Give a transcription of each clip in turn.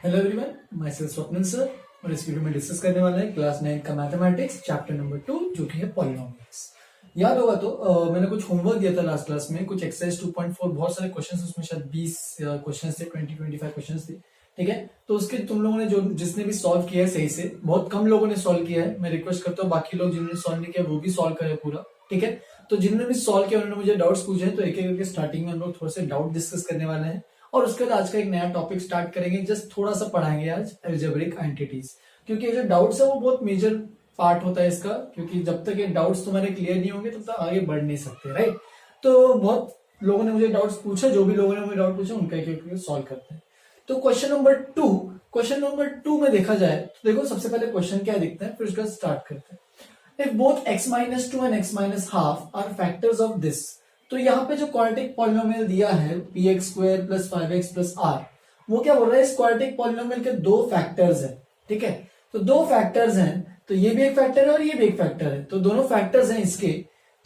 Hello everyone, my self Swapnil sir. और इस video में डिस्कस करने वाला है क्लास 9 का मैथमेटिक्स चैप्टर नंबर 2 जो कि है पॉलिनोमियल्स। याद होगा तो मैंने कुछ होमवर्क दिया था लास्ट क्लास में, कुछ एक्सरसाइज 2.4 बहुत सारे क्वेश्चंस, उसमें शायद 20 क्वेश्चंस थे, 20-25 क्वेश्चंस थे। ठीक है, तो उसके तुम लोगों ने जो जिसने भी सॉल्व किया है सही से, बहुत कम लोगों ने सॉल्व किया है। मैं रिक्वेस्ट करता हूँ बाकी लोग जिन्होंने सॉल्व नहीं किया वो भी सॉल्व करें पूरा। ठीक है, तो जिन्होंने भी सॉल्व किया उन्होंने मुझे डाउट्स पूछे हैं, तो एक एक करके स्टार्टिंग में हम लोग थोड़े से डाउट डिस्कस करने वाले हैं और उसके बाद आज का एक नया टॉपिक स्टार्ट करेंगे। जस्ट थोड़ा सा पढ़ाएंगे आज अलजेब्रिक एंटिटीज, क्योंकि ये जो डाउट्स है वो बहुत मेजर पार्ट होता है इसका, क्योंकि जब तक ये डाउट्स तुम्हारे क्लियर नहीं होंगे तब तक आगे बढ़ नहीं सकते, राइट। तो बहुत लोगों ने मुझे डाउट्स पूछा, जो भी लोगों ने मुझे डाउट पूछा उनका एक सॉल्व करते हैं। तो क्वेश्चन नंबर 2 में देखा जाए तो देखो सबसे पहले क्वेश्चन क्या दिखता है, फिर उसका स्टार्ट करते हैं। If both x-2 and x-12 are factors of this, तो यहाँ पे जो क्वाड्रेटिक पॉलिनोमियल दिया है px² + 5x + r, वो क्या बोल रहा है, इस क्वाड्रेटिक पॉलिनोमियल के दो फैक्टर्स हैं। ठीक है, तो दो फैक्टर्स हैं, तो ये भी एक फैक्टर है और ये भी एक फैक्टर है, तो दोनों फैक्टर्स हैं इसके।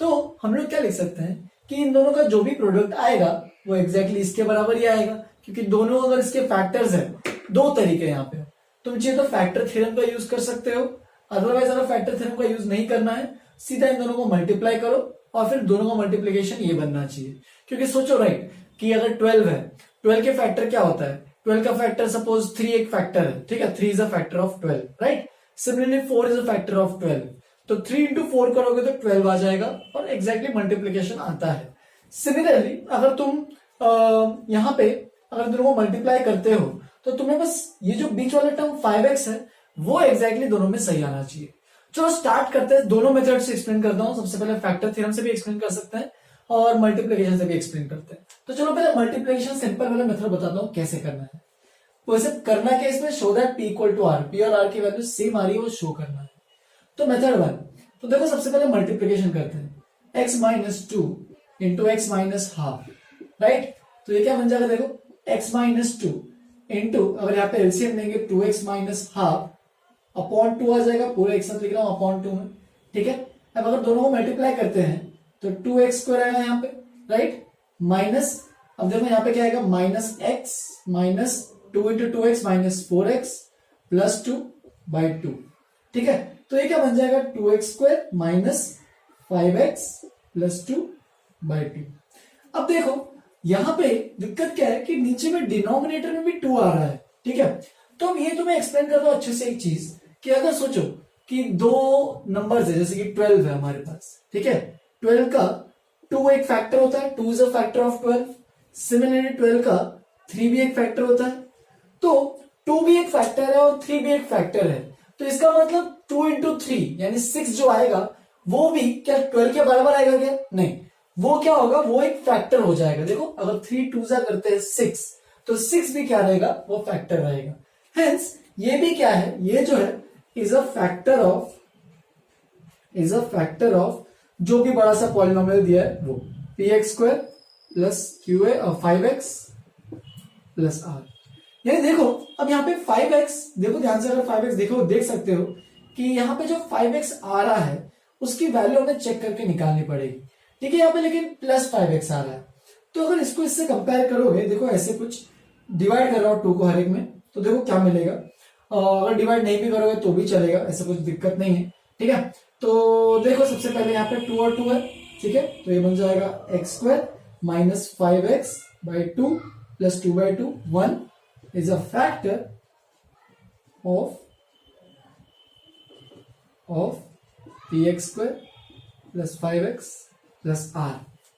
तो हम लोग क्या लिख सकते हैं कि इन दोनों का जो भी प्रोडक्ट आएगा वो एग्जैक्टली इसके बराबर ही आएगा, क्योंकि दोनों अगर इसके फैक्टर्स हैं, दो तरीके यहाँ पे, तुम चाहिए तो फैक्टर थ्योरम का यूज कर सकते हो, अदरवाइज अगर फैक्टर थ्योरम का यूज नहीं करना है, सीधा इन दोनों को मल्टीप्लाई करो और फिर दोनों का मल्टीप्लीकेशन ये बनना चाहिए। क्योंकि सोचो राइट कि अगर 12 है, 12 के फैक्टर क्या होता है, 12 का फैक्टर सपोज 3 एक फैक्टर है, ठीक है, 3 is a factor of 12, right. Similarly 4 is a factor of 12, तो 3 into 4 करोगे तो 12 आ जाएगा और एग्जैक्टली मल्टीप्लीकेशन आता है। सिमिलरली अगर तुम यहाँ पे अगर दोनों को मल्टीप्लाई करते हो तो तुम्हें बस ये जो बीच वाला टर्म 5x है वो एग्जैक्टली दोनों में सही आना चाहिए। चलो स्टार्ट करते हैं, दोनों मेथड से एक्सप्लेन करता हूं। सबसे पहले फैक्टर थ्योरम से भी एक्सप्लेन कर सकते हैं और मल्टीप्लिकेशन से भी एक्सप्लेन करते हैं। तो चलो पहले मल्टीप्लिकेशन सिंपल वाला मेथड बताता हूं कैसे करना है। वैसे करना क्या इसमें, show that p equal to R, P और आर की वैल्यू सेम आ रही है वो शो करना है। तो मेथड 1, तो देखो सबसे पहले मल्टीप्लिकेशन करते हैं, x-2 इंटू x-12, राइट। तो ये क्या बन जाएगा, देखो x-2 इंटू, अगर यहाँ पे एलसीएम लेंगे 2x-12 अपॉन 2 आ जाएगा, पूरे एक साथ लिख रहा हूं अपॉन 2 में। ठीक है, अब अगर दोनों को मल्टीप्लाई करते हैं तो 2x² आएगा यहाँ पे, राइट, माइनस, अब देखो यहाँ पे क्या आएगा, -x minus 2 into 2x -4x plus 2/2। ठीक है, तो ये क्या बन जाएगा, 2x² माइनस 5x प्लस 2/2। अब देखो यहां पे दिक्कत क्या है कि नीचे में डिनोमिनेटर में भी 2 आ रहा है। ठीक है, तो अब ये तुम्हें एक्सप्लेन कर दो अच्छे से एक चीज कि अगर सोचो कि दो नंबर्स है, जैसे कि 12 है हमारे पास, ठीक है, 12 का 2 एक फैक्टर होता है, 2 is a factor of 12। Similarly 12 का 3 भी एक फैक्टर होता है, तो 2 भी एक फैक्टर है और 3 भी एक फैक्टर है, तो इसका मतलब 2 इंटू 3 यानी 6 जो आएगा वो भी क्या 12 के बराबर आएगा क्या, नहीं, वो क्या होगा, वो एक फैक्टर हो जाएगा। देखो अगर 3 2 करते हैं 6, तो 6 भी क्या रहेगा, वो फैक्टर रहेगा। हेंस ये भी क्या है, ये जो है इज अ फैक्टर ऑफ जो भी बड़ा सा पॉलिनोमियल दिया है वो px² प्लस QA और 5x प्लस r। यानी देखो अब यहाँ पे 5x, देखो ध्यान से, अगर 5x देखो देख सकते हो कि यहाँ पे जो 5x आ रहा है उसकी वैल्यू हमें चेक करके निकालनी पड़ेगी। ठीक है, यहाँ पे लेकिन प्लस 5x आ रहा है, तो अगर इसको इससे कंपेयर करोगे, देखो ऐसे कुछ डिवाइड कर रहा हूं 2 को हर एक में, तो देखो क्या मिलेगा। अगर डिवाइड नहीं भी करोगे तो भी चलेगा, ऐसा कुछ दिक्कत नहीं है। ठीक है, तो देखो सबसे पहले यहाँ पे 2 और 2 है, ठीक है, तो ये बन जाएगा x² minus 5x/2 plus 2/2। 1 is a factor of px² plus 5x plus r।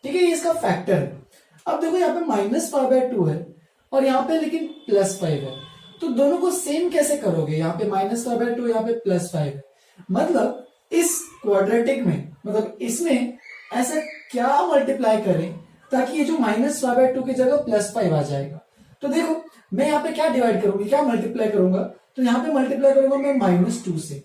ठीक है, ये इसका फैक्टर है। अब देखो यहाँ पे -5/2 है और यहाँ पे लेकिन +5 है, तो दोनों को सेम कैसे करोगे, यहाँ पे -5/2, यहाँ पे +5 है, मतलब इस क्वाड्रेटिक में, मतलब इसमें ऐसा क्या मल्टीप्लाई करें ताकि ये जो -5/2 की जगह +5 आ जाएगा। तो देखो मैं यहाँ पे क्या डिवाइड करूंगी, क्या मल्टीप्लाई करूंगा, तो यहाँ पे मल्टीप्लाई करूंगा मैं -2 से।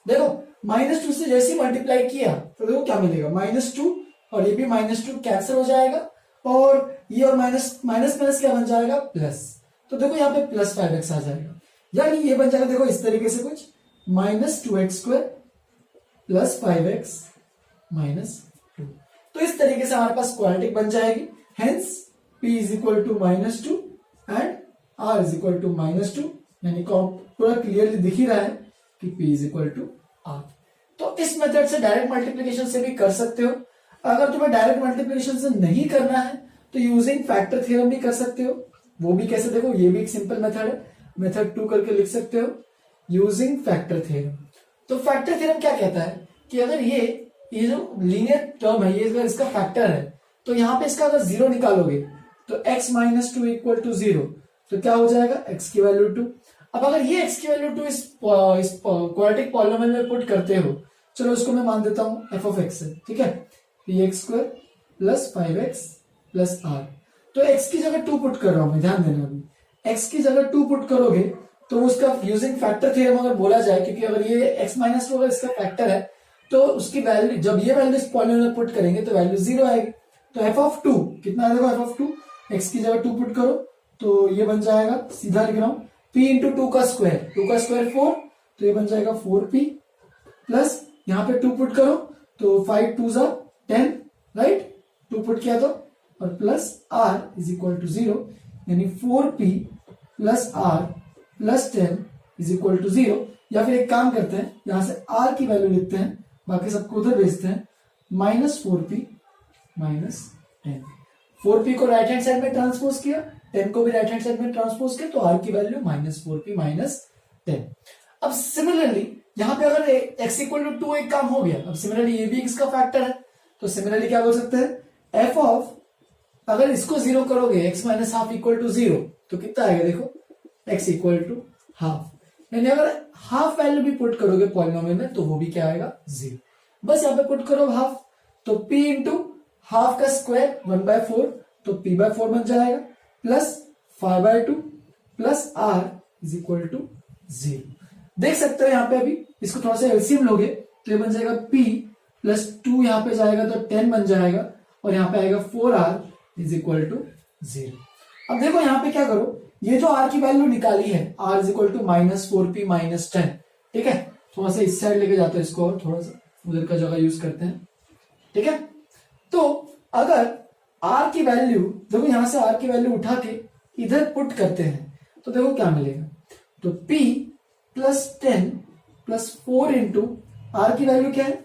देखो -2 से जैसे ही मल्टीप्लाई किया तो देखो क्या मिलेगा, -2 और ये भी -2 कैंसिल हो जाएगा, और ये और माइनस माइनस क्या बन जाएगा, प्लस। तो देखो यहाँ पे प्लस 5x आ जाएगा, यानी ये बन जाएगा देखो इस तरीके से कुछ, -2x² प्लस 5x -2। तो इस तरीके से हमारे पास क्वाड्रेटिक बन जाएगी। Hence p is equal to -2 and r is equal to -2 यानी पूरा क्लियरली दिख ही रहा है कि P is equal to R। तो इस मेथड से डायरेक्ट मल्टीप्लीकेशन से भी कर सकते हो। अगर तुम्हें डायरेक्ट मल्टीप्लीकेशन से नहीं करना है तो यूजिंग फैक्टर थ्योरम भी कर सकते हो। वो भी कैसे, देखो ये भी एक सिंपल मेथड है, मेथड 2 करके लिख सकते हो, यूजिंग फैक्टर थ्योरम। तो फैक्टर थ्योरम क्या कहता है कि अगर ये जो लीनियर टर्म है, ये अगर इसका फैक्टर है तो यहाँ पे इसका अगर जीरो निकालोगे तो x minus two equal to zero, तो क्या हो जाएगा x की वैल्यू 2। अब अगर ये x की वैल्यू 2 इस क्वाड्रेटिक पॉलिनोमियल में पुट करते हो, चलो उसको मैं मान देता हूं f ऑफ x है, ठीक है, px square plus 5x plus r। तो x की जगह 2 पुट कर रहा हूं मैं, ध्यान देना, अभी x की जगह 2 पुट करोगे तो उसका यूजिंग फैक्टर थ्योरम अगर बोला जाए, क्योंकि अगर ये x माइनस टू अगर इसका फैक्टर है तो उसकी वैल्यू, जब ये वैल्यू इस पॉलिनोमियल में पुट करेंगे तो वैल्यू 0 आएगी। तो f ऑफ 2 कितना आ जाएगा, f ऑफ 2 x की जगह 2 पुट करो तो ये बन जाएगा, सीधा लिख रहा हूं, p इंटू 2 का स्क्वायर, 2 का स्क्वायर 4, तो ये बन जाएगा 4p प्लस यहाँ पे 2 पुट करो तो 5 2 जा 10, राइट, 2 पुट किया तो, और plus r is equal to 0, यानी 4p plus r plus 10 is equal to 0। या फिर एक काम करते हैं, यहां से r की वैल्यू लिखते हैं, बाकी सबको उधर भेजते हैं, माइनस 4p माइनस 10। 4p को राइट हैंड साइड में ट्रांसपोज किया, 10 को भी राइट हैंड साइड में ट्रांसपोज किया, तो r की वैल्यू माइनस 4p माइनस 10। अब सिमिलरली यहाँ पे अगर x इक्वल टू 2 एक काम हो गया, अब सिमिलरली ये भी इसका फैक्टर है, तो सिमिलरली क्या बोल सकते हैं, f ऑफ, अगर इसको जीरो करोगे x minus half equal to 0, तो कितना आएगा देखो, x इक्वल टू हाफ, यानी अगर हाफ वैल्यू भी पुट करोगे पॉलिनोमियल में तो वो भी क्या आएगा, 0। बस यहाँ पे पुट करो हाफ, तो p इंटू हाफ का स्क्वायर 1/4, तो p/4 बन जाएगा, plus 5/2 plus r is equal to 0। देख सकते हो यहाँ पे, अभी इसको थोड़ा सा एलसीएम लोगे तो ये बन जाएगा p प्लस 2, यहाँ पे जाएगा तो 10 बन जाएगा, और यहाँ पे आएगा 4r इज इक्वल टू 0। अब देखो यहाँ पे क्या करो, ये जो r की वैल्यू निकाली है, r is equal to minus 4p minus 10, ठीक है, थोड़ा सा इस साइड लेके जाते हैं इसको, और थोड़ा सा उधर का जगह यूज करते हैं, ठीक है। तो अगर r की वैल्यू, देखो यहां से r की वैल्यू उठा के इधर पुट करते हैं तो देखो क्या मिलेगा, तो p plus 10 plus 4 into r की वैल्यू क्या है,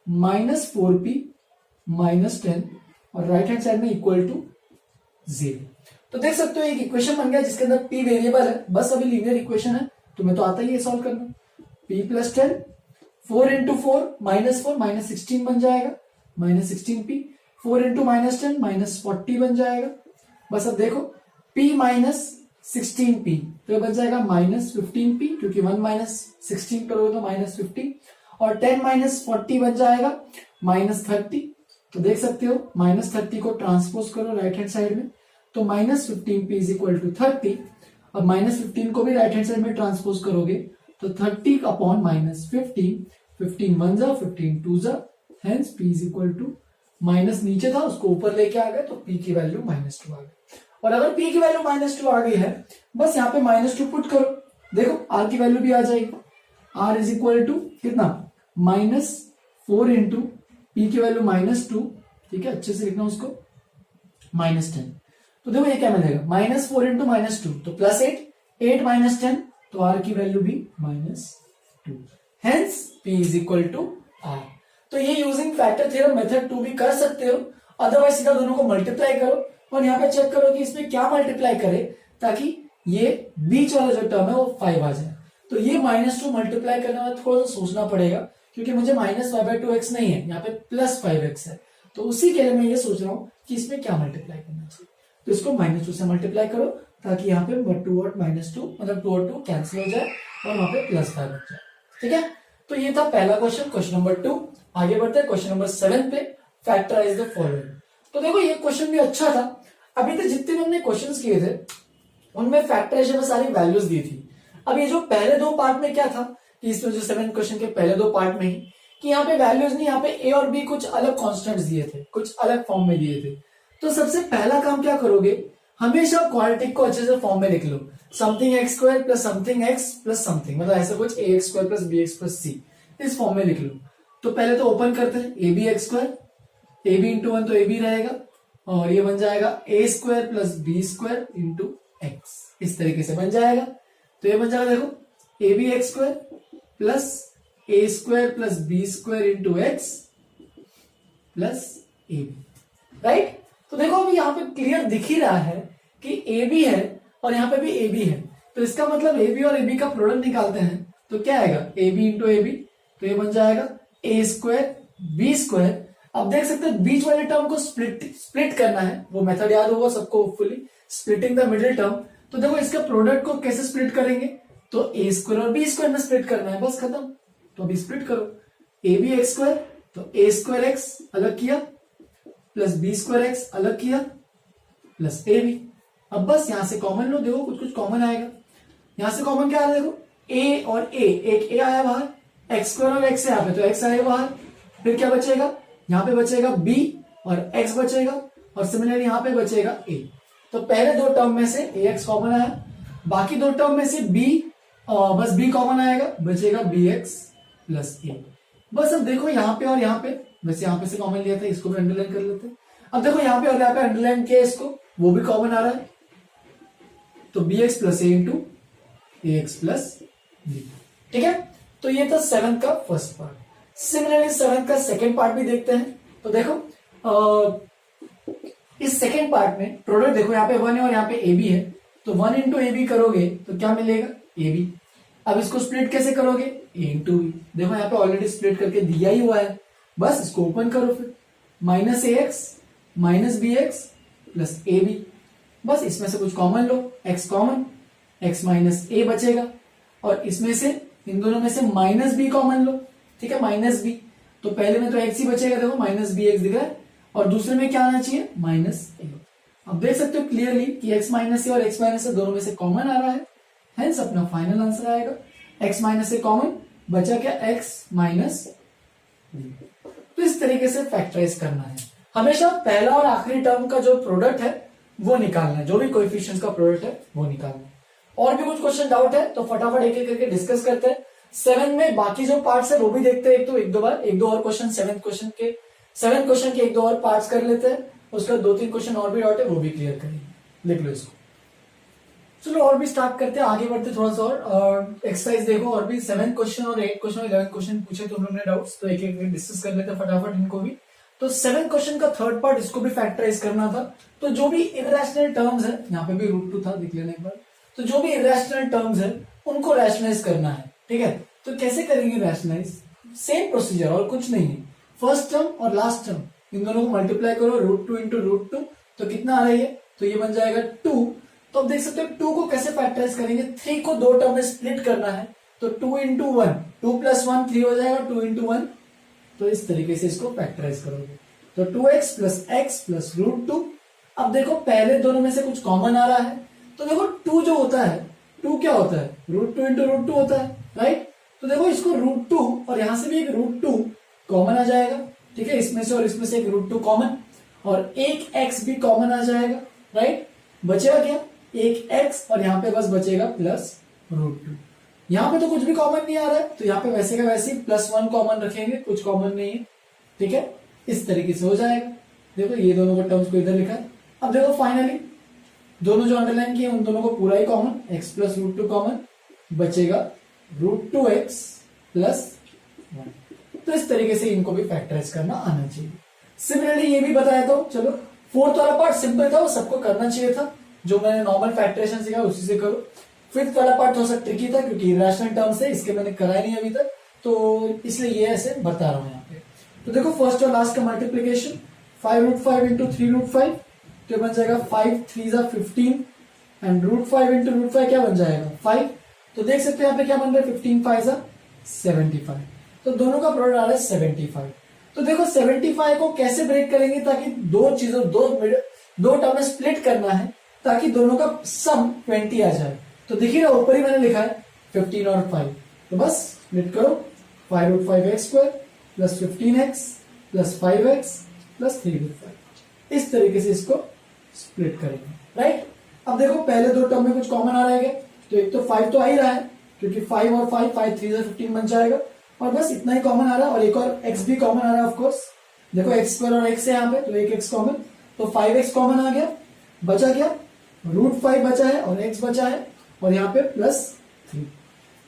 माइनस 4p माइनस 10, और राइट हैंड साइड में इक्वल टू 0। तो देख सकते हो एक इक्वेशन बन गया जिसके अंदर p वेरिएबल है, बस अभी लीनियर इक्वेशन है, तुम्हें तो आता ही है सॉल्व करना। p प्लस 10, 4 इंटू 4 माइनस 16 बन जाएगा, minus 16p, 4 into minus 10 minus 40 बन जाएगा। बस अब देखो p माइनस 16p, तो ये बन जाएगा माइनस 15p, क्योंकि 1 माइनस 16 करोगे तो माइनस 15, और 10 माइनस 40 बन जाएगा माइनस 30। तो देख सकते हो माइनस 30 को ट्रांसपोज करो राइट हैंड साइड में, तो minus 15p is equal to 30। अब माइनस 15 को भी राइट हैंड साइड में ट्रांसपोज करोगे तो 30 अपॉन माइनस 15, 15 1 जा 15 2 जा, hence p is equal to, minus नीचे था उसको ऊपर लेके आ गए तो p की वैल्यू -2 आ गई। और अगर p की वैल्यू -2 आ गई है, बस यहाँ पे -2 पुट करो, देखो r की वैल्यू भी आ जाएगी, r इज इक्वल टू कितना, -4 इंटू p की वैल्यू -2, ठीक है, अच्छे से लिखना उसको, -10। तो देखो ये क्या मिलेगा, -4 इंटू -2, तो +8, 8 माइनस 10, तो r की वैल्यू भी -2, hence p is equal to r। तो ये यूजिंग फैक्टर थ्योरम मेथड 2 भी कर सकते हो, अदरवाइज सीधा दोनों को मल्टीप्लाई करो, और यहाँ पे चेक करो कि इसमें क्या मल्टीप्लाई करे ताकि ये बीच वाला जो टर्म है वो 5 आ जाए। तो ये -2 मल्टीप्लाई करने में थोड़ा सा सोचना पड़ेगा, क्योंकि मुझे -5/2x नहीं है, यहाँ पे +5x है, तो उसी के लिए मैं ये सोच रहा हूँ कि इसमें क्या मल्टीप्लाई करना चाहिए। तो इसको -2 से मल्टीप्लाई करो ताकि यहाँ पे 2 और -2 मतलब 2 और 2 कैंसिल हो जाए और वहां पे +5 बच जाए, ठीक है। तो ये था पहला क्वेश्चन, क्वेश्चन नंबर 2। आगे बढ़ते हैं क्वेश्चन नंबर 7 पे, फैक्टराइज द फॉलोइंग। तो देखो ये क्वेश्चन भी अच्छा था, अभी तक जितने भी हमने क्वेश्चंस किए थे उनमें फैक्टराइजेशन में सारी वैल्यूज दी थी। अब ये जो पहले 2 पार्ट में क्या था कि इसमें जो 7 क्वेश्चन के पहले 2 पार्ट में ही कि यहाँ पे वैल्यूज नहीं, यहाँ पे ए और बी कुछ अलग कॉन्स्टेंट्स दिए थे, कुछ अलग फॉर्म में दिए थे। तो सबसे पहला काम क्या करोगे, हमेशा क्वाड्रेटिक को अच्छे से फॉर्म में लिख लो, something x square plus something x plus something, मतलब ऐसा कुछ a x square plus B x plus c, इस फॉर्म में लिख लो। तो पहले तो ओपन करते हैं, a B x square, a B into 1 तो ए बी रहेगा, और ये बन जाएगा a square plus B square into x, इस तरीके से बन जाएगा। तो ये बन जाएगा देखो A B x square plus A square plus B square into X plus A B, right. तो देखो अभी यहाँ पे क्लियर दिख ही रहा है कि ए बी है और यहाँ पे भी ए बी है, तो इसका मतलब ए बी और ए बी का प्रोडक्ट निकालते हैं तो क्या आएगा A B into A B, तो ये बन जाएगा ए स्क्वायर बी स्क्वायर। अब देख सकते हैं बीच वाले टर्म को स्प्लिट करना है, वो मेथड याद होगा सबको hopefully, splitting the middle term. तो देखो इसके प्रोडक्ट को कैसे स्प्लिट करेंगे, तो ए स्क्वायर और बी स्क्वायर में स्प्लिट करना है, बस खत्म। तो अभी स्प्लिट करो, ए बी एक्स स्क्वायर तो ए स्क्वायर एक्स अलग किया प्लस बी स्क्वायर एक्स अलग किया प्लस ए बी। अब बस यहां से कॉमन लो, देखो कुछ कुछ कॉमन आएगा। यहां से कॉमन क्या आया, देखो ए और ए, एक ए आया बाहर, एक्स स्क्वायर और एक्स यहाँ पे तो एक्स आएगा बाहर, फिर क्या बचेगा, यहाँ पे बचेगा बी और एक्स बचेगा, और सिमिलरली यहाँ पे बचेगा ए। तो पहले दो टर्म में से ए एक्स कॉमन आया, बाकी दो टर्म में से बी बस बी कॉमन आएगा, बचेगा बी एक्स प्लस ए। बस अब देखो यहाँ पे और यहाँ पे, वैसे यहाँ पे से कॉमन लिया था, इसको भी अंडरलाइन कर लेते हैं। अब देखो यहाँ पे और यहाँ पे अंडरलाइन किया इसको, वो भी कॉमन आ रहा है, तो बी एक्स प्लस ए इंटू ए एक्स प्लस बी, ठीक है। तो ये था 7 का फर्स्ट पार्ट। सिमिलरली 7 का सेकेंड पार्ट भी देखते हैं। तो देखो इस सेकेंड पार्ट में प्रोडक्ट देखो यहाँ पे 1 है और यहाँ पे ए बी है, तो 1 इंटू ए बी करोगे तो क्या मिलेगा ए बी। अब इसको स्प्लिट कैसे करोगे, ए इंटू बी, देखो यहाँ पे ऑलरेडी स्प्लिट करके दिया ही हुआ है, बस इसको ओपन करो, फिर minus A X minus B x plus A B, बस इसमें से कुछ कॉमन लो, X common, X minus A बचेगा, और इसमें से इन दोनों में से माइनस बी कॉमन लो, ठीक है, माइनस बी। तो पहले में तो एक्स ही बचेगा, देखो माइनस बी एक्स दिख रहा है, और दूसरे में क्या आना चाहिए माइनस ए। अब देख सकते हो क्लियरली कि एक्स माइनस ए और एक्स माइनस ए दोनों में से कॉमन आ रहा है, हेंस अपना फाइनल आंसर आएगा एक्स माइनस ए कॉमन, बचा क्या एक्स माइनस बी। तो इस तरीके से फैक्टराइज करना है, हमेशा पहला और आखिरी टर्म का जो प्रोडक्ट है वो निकालना है, जो भी कोएफिशिएंट्स का प्रोडक्ट है वो निकालना है। और भी कुछ क्वेश्चन डाउट है तो फटाफट एक एक करके डिस्कस करते हैं। 7 में बाकी जो पार्ट्स है वो भी देखते हैं, एक दो और क्वेश्चन 7 क्वेश्चन के एक दो और पार्ट्स कर लेते हैं, उसका 2-3 क्वेश्चन और भी डाउट है वो भी क्लियर करेंगे, लिख लो इसको। चलो और भी स्टार्ट करते हैं, आगे बढ़ते थोड़ा सा और एक्सरसाइज देखो, और भी 7 क्वेश्चन और 8 क्वेश्चन और 11 क्वेश्चन पूछे तुम लोगों ने डाउट्स, तो एक एक डिस्कस कर लेते हैं फटाफट इनको भी। तो 7 क्वेश्चन का थर्ड पार्ट, इसको भी फैक्टराइज करना था। तो जो भी इरेशनल टर्म्स है, यहाँ पे भी √2 था, देख लेना एक बार। तो जो भी इरेशनल टर्म्स है उनको रैशनलाइज करना है, ठीक है। तो कैसे करेंगे रैशनलाइज, सेम प्रोसीजर और कुछ नहीं है। फर्स्ट टर्म और लास्ट टर्म इन दोनों को मल्टीप्लाई करो, √2 इंटू √2, तो कितना आ रही है, तो ये बन जाएगा 2। तो अब देख सकते हो 2 को कैसे फैक्टराइज करेंगे, 3 को दो टर्म में स्प्लिट करना है, तो 2 इंटू 1, 2 प्लस 1 3 हो जाएगा, 2 इंटू 1। तो इस तरीके से इसको फैक्टराइज करोगे, तो 2x प्लस एक्स प्लस √2। अब देखो पहले दोनों में से कुछ कॉमन आ रहा है, तो देखो 2 जो होता है, 2 क्या होता है, √2 इंटू √2 होता है, राइट। तो देखो इसको √2 और यहां से भी एक √2 कॉमन आ जाएगा, ठीक है, इसमें से और इसमें से एक √2 कॉमन, और एक x भी कॉमन आ जाएगा, राइट। बचेगा क्या, एक x, और यहाँ पे बस बचेगा प्लस √2। यहाँ पे तो कुछ भी कॉमन नहीं आ रहा है, तो यहाँ पे वैसे का वैसे +1 कॉमन रखेंगे, कुछ कॉमन नहीं है, ठीक है, इस तरीके से हो जाएगा। देखो ये दोनों को टर्म्स को इधर लिखा है। अब देखो फाइनली दोनों जो अंडरलाइन किए उन दोनों को पूरा ही कॉमन, x प्लस √2 कॉमन, बचेगा √2x प्लस 1। तो इस तरीके से इनको भी फैक्टराइज करना आना चाहिए। सिमिलरली ये भी बताया था, चलो फोर्थ वाला पार्ट सिंपल था, वो सबको करना चाहिए था, जो मैंने नॉर्मल फैक्टराइजेशन सिखाया उसी से करो। फिफ्थ वाला पार्ट थोड़ा सा ट्रिकी था क्योंकि इरेशनल टर्म्स है, इसके मैंने कराया नहीं अभी तक, तो इसलिए ये ऐसे बता रहा हूं यहाँ पे। तो देखो फर्स्ट और लास्ट का मल्टीप्लीकेशन, 5√5 इंटू 3√5, तो बन जाएगा 5 3 15, एंड √5 इंटू √5 क्या बन जाएगा 5। तो देख सकते हैं यहाँ पे क्या बन रहा है, 15 5 75, तो दोनों का प्रोडक्ट आ रहा है 75। तो देखो 75 को कैसे ब्रेक करेंगे, ताकि दो टर्म में स्प्लिट करना है, ताकि दोनों का सम 20 आ जाए। तो देखिए ऊपर ही मैंने लिखा है 15 और 5, तो बस स्प्लिट करो, 5√5x square plus 15x plus 5x plus 3√5, इस तरीके से इसको स्प्लिट करेंगे, राइट। अब देखो पहले दो टर्म में कुछ कॉमन आ रहा है, तो एक तो 5 तो आ ही रहा है, क्योंकि 5 और 5 5 3 15 बन जाएगा, और बस इतना ही कॉमन आ रहा है, और एक और x भी कॉमन आ रहा है ऑफकोर्स। देखो x स्क्वायर और x है यहाँ पे, तो एक x कॉमन, तो 5x कॉमन आ गया, बचा क्या √5 बचा है और x बचा है, और यहाँ पे प्लस 3।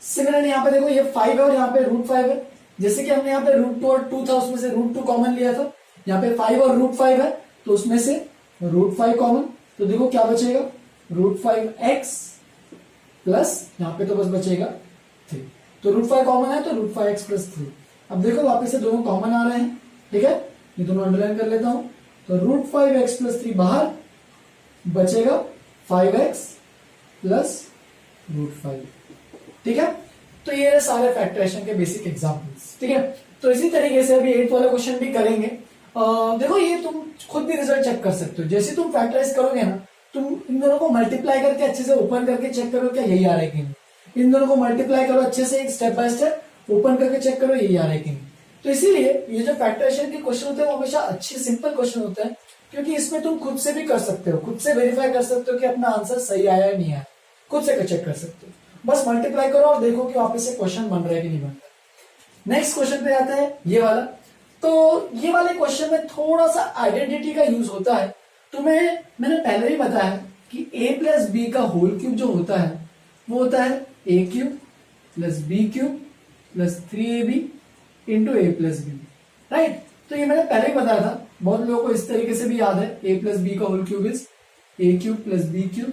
सिमिलरली यहाँ पे देखो ये 5 है और यहाँ पे √5 है। जैसे कि हमने यहाँ पे √2 और 2 था, उसमें से √2 कॉमन लिया था। यहाँ पे 5 और √5 है तो उसमें से √5 कॉमन, तो देखो क्या बचेगा, √5x प्लस यहाँ पे तो बस बचेगा 3। तो √5 कॉमन है तो √5x प्लस 3। अब देखो वापस से दोनों कॉमन आ रहे हैं, ठीक है, ये दोनों अंडरलाइन कर लेता हूं। तो √5x प्लस 3 बाहर बचेगा 5x प्लस √5, ठीक है। तो ये है सारे फैक्टराइजेशन के बेसिक एग्जांपल्स, ठीक है। तो इसी तरीके से अभी 8th वाला क्वेश्चन भी करेंगे। देखो ये तुम खुद भी रिजल्ट चेक कर सकते हो। जैसे तुम फैक्टराइज करोगे ना, तुम इन दोनों को मल्टीप्लाई करके अच्छे से ओपन करके चेक करो क्या यही आ रहा है कि नहीं। इन दोनों को मल्टीप्लाई करो अच्छे से, स्टेप बाय स्टेप ओपन करके चेक करो यही आ रहा है कि नहीं। तो इसीलिए ये जो फैक्टराइजेशन के क्वेश्चन होते हैं वो हमेशा अच्छे सिंपल क्वेश्चन होते हैं, क्योंकि इसमें तुम खुद से भी कर सकते हो, खुद से वेरीफाई कर सकते हो कि अपना आंसर सही आया या नहीं आया, खुद से चेक कर सकते हो। बस मल्टीप्लाई करो और देखो कि वापस से क्वेश्चन बन रहा है कि नहीं बन रहा। नेक्स्ट क्वेश्चन पे आता है ये वाला। तो ये वाले क्वेश्चन में थोड़ा सा आइडेंटिटी का यूज होता है। तुम्हें मैंने पहले ही बताया कि a प्लस बी का होल क्यूब जो होता है वो होता है a cube plus B cube plus 3ab into A plus B, right. तो ये मैंने पहले ही बताया था, बहुत लोगों को इस तरीके से भी याद है, a प्लस बी का whole cube is a cube plus B cube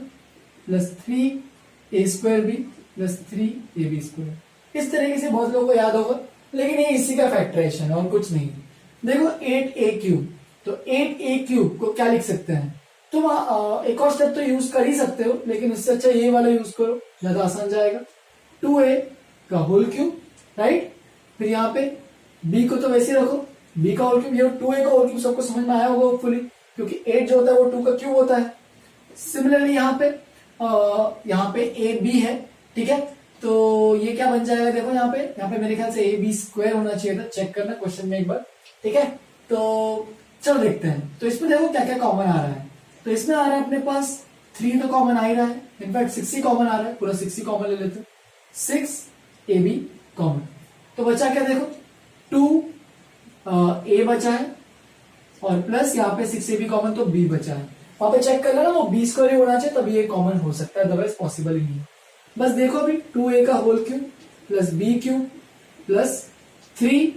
plus 3a square B plus 3ab square. इस तरीके से बहुत लोगों को याद होगा, लेकिन ये इसी का फैक्टराइजेशन है और कुछ नहीं। देखो 8a क्यूब, तो 8a क्यूब को क्या लिख सकते हैं तुम, एक और स्टेप तो यूज कर ही सकते हो, लेकिन उससे अच्छा ये वाला यूज करो, ज्यादा आसान जाएगा। 2a का होल क्यूब, राइट। फिर यहाँ पे b को तो वैसे रखो, b का होल क्यूब, ये 2a का होल क्यूब सबको समझ में आया होगा होपफुली, क्योंकि 8 जो होता है वो 2 का क्यूब होता है। सिमिलरली यहाँ पे ए बी है, ठीक है। तो ये क्या बन जाएगा, देखो यहाँ पे मेरे ख्याल से ए बी स्क्वायर होना चाहिए था, चेक करना क्वेश्चन में एक बार, ठीक है। तो चलो देखते हैं। तो इसमें देखो क्या क्या कॉमन आ रहा है। तो इसमें आ रहा है अपने पास 3 तो कॉमन आ ही रहा है, इनफैक्ट 6 ही कॉमन आ रहा है, पूरा 6 ही कॉमन ले लेते हैं, 6ab कॉमन। तो बचा क्या, देखो 2a बचा है और प्लस यहाँ पे 6ab कॉमन, तो b बचा है। वहां पे चेक कर लेना, वो b स्क्वायर होना चाहिए तभी ये कॉमन हो सकता है, अदरवाइज पॉसिबल ही नहीं है। बस देखो अभी 2a का whole cube plus b cube plus 3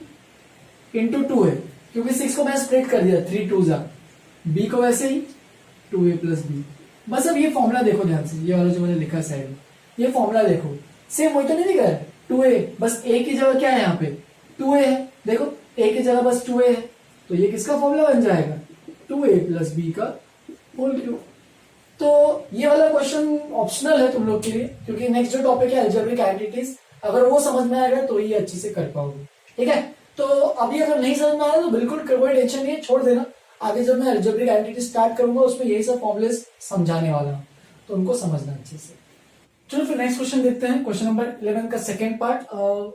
into 2a, क्योंकि 6 को मैं स्प्लिट कर दिया, 3 2 जा, b को वैसे ही 2a प्लस b। बस अब ये फॉर्मूला देखो ध्यान से, ये वाला जो मैंने लिखा है साइड में, ये फॉर्मूला देखो, सेम वही तो नहीं लिखा है 2a, बस a की जगह क्या है यहाँ पे 2a है, देखो a की जगह बस 2a है, तो ये किसका फॉर्मूला बन जाएगा 2a प्लस b का होल क्यूब। तो ये वाला क्वेश्चन ऑप्शनल है तुम लोग के लिए, क्योंकि नेक्स्ट जो टॉपिक है अलजेब्रिक आइडेंटिटीज, अगर वो समझ में आएगा तो ये अच्छे से कर पाओगे, ठीक है। तो अभी अगर नहीं समझ में आया तो बिल्कुल कोई टेंशन नहीं है, छोड़ देना। आगे जब मैं अलजेब्रिक आइडेंटिटी स्टार्ट करूंगा उसमें यही सब फॉर्मूले समझाने वाला हूं, तो उनको समझना अच्छे से। चलो फिर नेक्स्ट क्वेश्चन देखते हैं, क्वेश्चन नंबर 11 का सेकंड पार्ट।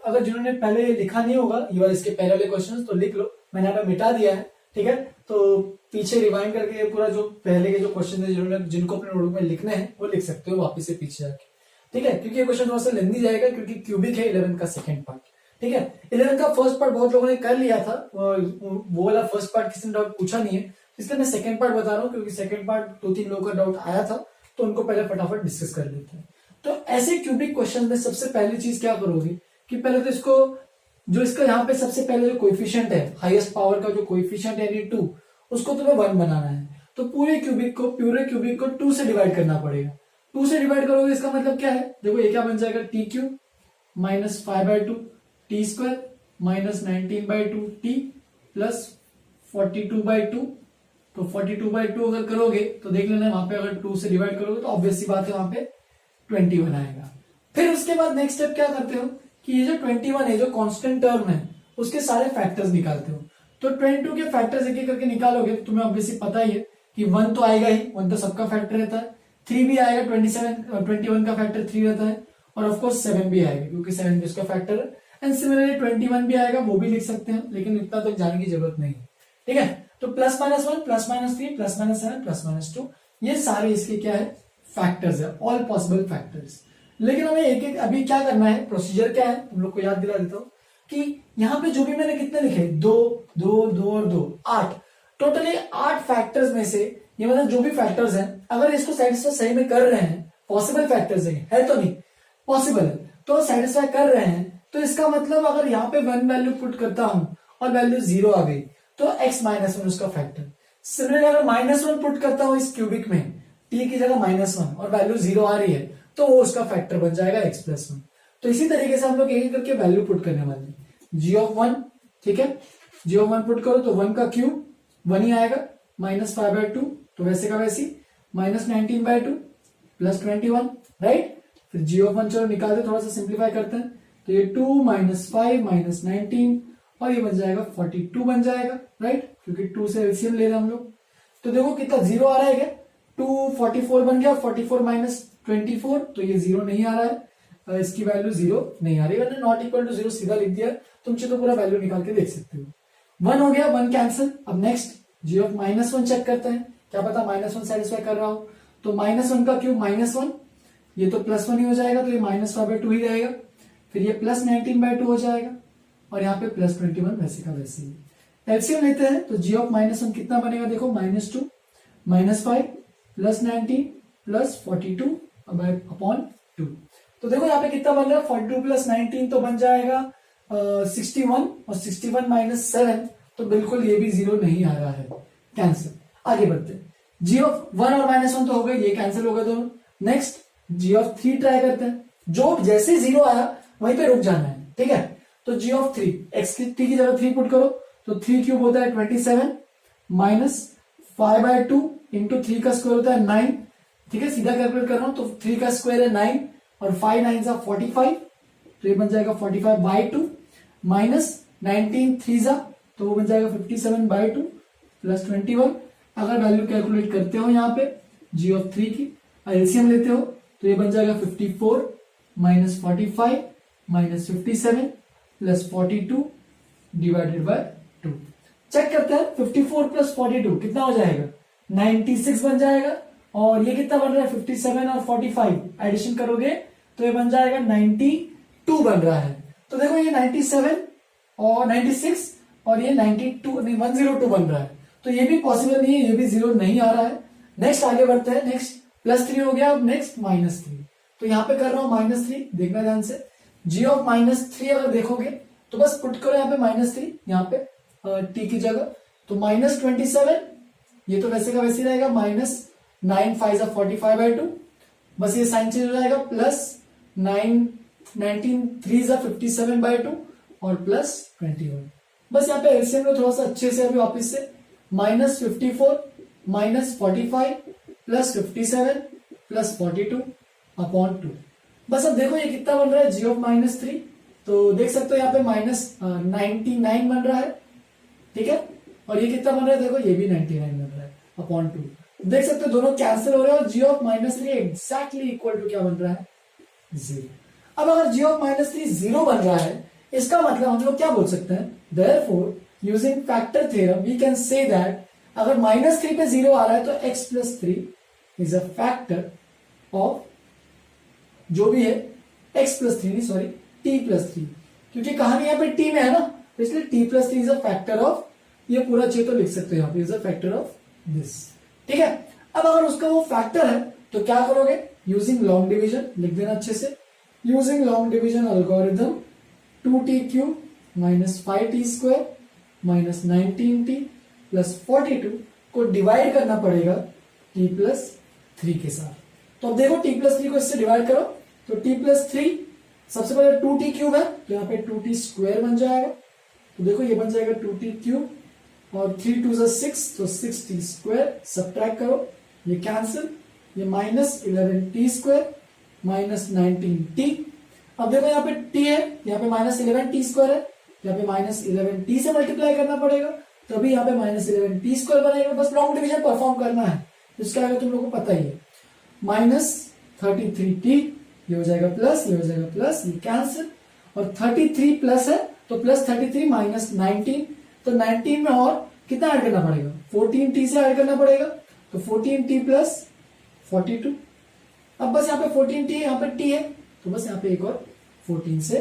अगर जिन्होंने पहले लिखा नहीं होगा ये वाले इसके पहले वाले क्वेश्चन तो लिख लो, मैंने यहाँ पे मिटा दिया है, ठीक है। तो पीछे रिवाइंड करके पूरा जो पहले के जो क्वेश्चन है जिनको अपने नोटबुक में लिखने हैं वो लिख सकते हो वापस से पीछे जाके, ठीक है, क्योंकि ये क्वेश्चन थोड़ा सा लेंदी जाएगा, क्योंकि क्यूबिक है 11 का सेकंड पार्ट, ठीक है। 11 का फर्स्ट पार्ट बहुत लोगों ने कर लिया था, वो वाला फर्स्ट पार्ट किसी ने डाउट पूछा नहीं है, इसलिए मैं सेकंड पार्ट बता रहा हूँ, क्योंकि सेकंड पार्ट 2-3 लोगों का डाउट आया था, तो उनको पहले फटाफट डिस्कस कर लेते हैं। तो ऐसे क्यूबिक क्वेश्चन में सबसे पहली चीज क्या करोगे कि पहले तो इसको, जो इसका यहाँ पे सबसे पहले जो कोएफिशिएंट है, हाईएस्ट पावर का जो कोएफिशिएंट है यानी 2, उसको तुम्हें 1 बनाना है। तो पूरे क्यूबिक को 2 से डिवाइड करना पड़ेगा। 2 से डिवाइड करोगे इसका मतलब क्या है, देखो ये क्या बन जाएगा T cube minus 5/2 T square minus 19/2 T plus 42/2। तो 42/2 अगर करोगे तो देख लेना वहां पे अगर 2 से डिवाइड करोगे तो ऑब्वियस सी बात है वहां पे 21 आएगा। फिर उसके बाद नेक्स्ट स्टेप क्या करते हो कि ये जो 21 है, जो कांस्टेंट टर्म है, उसके सारे फैक्टर्स निकालते हो। तो 22 के फैक्टर्स एक एक करके निकालोगे, तुम्हें ऑब्वियसली पता ही है कि 1 तो आएगा ही, 1 तो सबका फैक्टर रहता है, 3 भी आएगा, 21 का फैक्टर 3 रहता है, और ऑफकोर्स 7 भी आएगा क्योंकि 7 भी उसका फैक्टर है, एंड सिमिलरली 21 भी आएगा, वो भी लिख सकते हैं, लेकिन इतना तक जाने की जरूरत नहीं है, ठीक है। तो +-1 +-3 +-7 +-2 ये सारे इसके क्या है फैक्टर्स है, ऑल पॉसिबल फैक्टर्स। लेकिन हमें एक एक अभी क्या करना है, प्रोसीजर क्या है तुम लोग को याद दिला देता हूं कि यहाँ पे जो भी मैंने कितने लिखे 2 2 2 और 2 8, टोटली 8 फैक्टर्स में से ये मतलब जो भी फैक्टर्स हैं अगर इसको सेटिस्फाई सही में कर रहे हैं, पॉसिबल फैक्टर्स है तो नहीं पॉसिबल है, तो सेटिस्फाई कर रहे हैं, तो इसका मतलब अगर यहाँ पे 1 वैल्यू पुट करता हूं और वैल्यू 0 आ गई तो x -1 उसका फैक्टर। सिमिलरली अगर -1 पुट करता हूं इस क्यूबिक में, t की जगह -1 और वैल्यू 0 आ रही है तो वो उसका फैक्टर बन जाएगा x + 1। तो इसी तरीके से हम लोग एक करके वैल्यू पुट करने वाले हैं। g(1), ठीक है, g(1) पुट करो तो 1 का क्यूब 1 ही आएगा, -5/2, तो वैसे का वैसी, -19/2 + 21, राइट। फिर g(1) चलो निकाल दे, थोड़ा सा सिंप्लीफाई करते हैं, तो ये 2 - 5 - 19 और ये बन जाएगा 42 बन जाएगा, राइट, क्योंकि 2 से एलसीएम ले रहे हम लोग। तो देखो कितना 0 आ रहा है क्या, 2 44 बन गया, 44 - 24, तो ये 0 नहीं आ रहा है, इसकी वैल्यू 0 नहीं आ रही, वरना नॉट इक्वल टू 0 सीधा लिख दिया, तुम चाहे तो पूरा वैल्यू निकाल के देख सकते हो। 1 हो गया, 1 कैंसिल। अब नेक्स्ट g(-1) चेक करते हैं, क्या पता -1 सेटिस्फाई कर रहा हो, तो -1 का क्यूब -1, ये तो +1 ही हो जाएगा, तो ये -5/2 ही रहेगा, फिर ये +19/2 हो जाएगा और यहाँ पे +21 वैसे का वैसे ही। एलसीएम लेते हैं तो g(-1) कितना बनेगा, देखो -2 -5 +19 +42 अपॉन 2। तो देखो यहाँ पे कितना बन रहा है, 42 + 19 तो बन जाएगा 61 और 61 - 7, तो बिल्कुल ये भी 0 नहीं आ रहा है, कैंसिल। आगे बढ़ते हैं, g(1) और -1 तो हो गए, ये कैंसिल हो गए दोनों। नेक्स्ट g(3) ट्राई करते हैं, जो जैसे 0 आया वहीं पे रुक जाना है, ठीक है। तो g(3), x की जगह 3 पुट करो, तो 3 क्यूब होता है 27 -5/2 इंटू 3 का स्क्वायर होता है 9, ठीक है, सीधा कैलकुलेट कर रहा हूं, तो 3 का स्क्वायर है 9 और 5 9 जा 45, तो ये बन जाएगा 45/2 -19 3 जा, तो वो बन जाएगा 57/2 + 21। अगर वैल्यू कैलकुलेट करते हो यहाँ पे g(3) की, एलसीएम लेते हो, तो ये बन जाएगा 54 - 45 - 57 + 42 / 2। चेक करते हैं, 54 + 42 कितना हो जाएगा, 96 बन जाएगा, और ये कितना बन रहा है, 57 और 45 एडिशन करोगे तो ये बन जाएगा 92 बन रहा है। तो देखो ये 97 और 96 और ये 92 नहीं 102 बन रहा है, तो ये भी पॉसिबल नहीं है, ये भी 0 नहीं आ रहा है। नेक्स्ट आगे बढ़ते हैं, नेक्स्ट +3 हो गया, अब नेक्स्ट -3, तो यहाँ पे कर रहा हूं -3, देखना ध्यान से, g(-3) अगर देखोगे तो बस पुट करो यहाँ पे -3, यहाँ पे t की जगह, तो -27, ये तो वैसे का वैसे रहेगा, -9 5 जा 45/2, बस ये साइन चेंज हो जाएगा, +9 19 3 जा 57/2 और +21। बस यहाँ पे एलसीएम में थोड़ा सा अच्छे से अभी वापिस से, -54 -45 +57 +42 अपॉन 2। बस अब देखो ये कितना बन रहा है, g(-3), तो देख सकते हो यहाँ पे -99 बन रहा है, ठीक है, और ये कितना बन रहा है, देखो ये भी 99 बन रहा है अपॉन 2। देख सकते हो दोनों कैंसिल हो रहे हैं और g(-3) एग्जैक्टली इक्वल टू क्या बन रहा है, 0। अब अगर g(-3) 0 बन रहा है, इसका मतलब हम लोग क्या बोल सकते हैं, therefore using factor theorem we can say that अगर -3 पे 0 आ रहा है तो x + 3 is a factor of जो भी है x + 3 सॉरी t + 3, क्योंकि कहानी यहाँ पे t में है ना, तो इसलिए t + 3 is a factor of, ये पूरा चीज तो लिख सकते हो यहाँ पे, is a factor of this, ठीक है। अब अगर उसका वो फैक्टर है तो क्या करोगे, यूजिंग लॉन्ग डिवीजन, लिख देना अच्छे से, using long division algorithm 2t³ - 5t² - 19t + 42 को डिवाइड करना पड़ेगा t + 3 के साथ। तो अब देखो t + 3 को इससे डिवाइड करो, तो t + 3 सबसे पहले 2t³ है, तो यहाँ पे 2t² बन जाएगा, तो देखो ये बन जाएगा 2t³ और 3 2 6, तो 6t², सब्ट्रैक्ट करो, ये कैंसिल, ये -11t² - 19t। अब देखो यहाँ पे t है, यहाँ पे -11t² है, यहाँ पे -11t से मल्टीप्लाई करना पड़ेगा, तभी यहाँ पे -11t² बनेगा। बस लॉन्ग डिवीजन परफॉर्म करना है, इसका आगे तुम लोगों को पता ही है, -33t, ये हो जाएगा प्लस, ये हो जाएगा प्लस, ये कैंसिल, और 33 प्लस है तो +33 - 19, तो 19 में और कितना ऐड करना पड़ेगा, 14t से ऐड करना पड़ेगा, तो 14t + 42। अब बस यहाँ पे 14t है, यहाँ पे t है, तो बस यहाँ पे एक और 14 से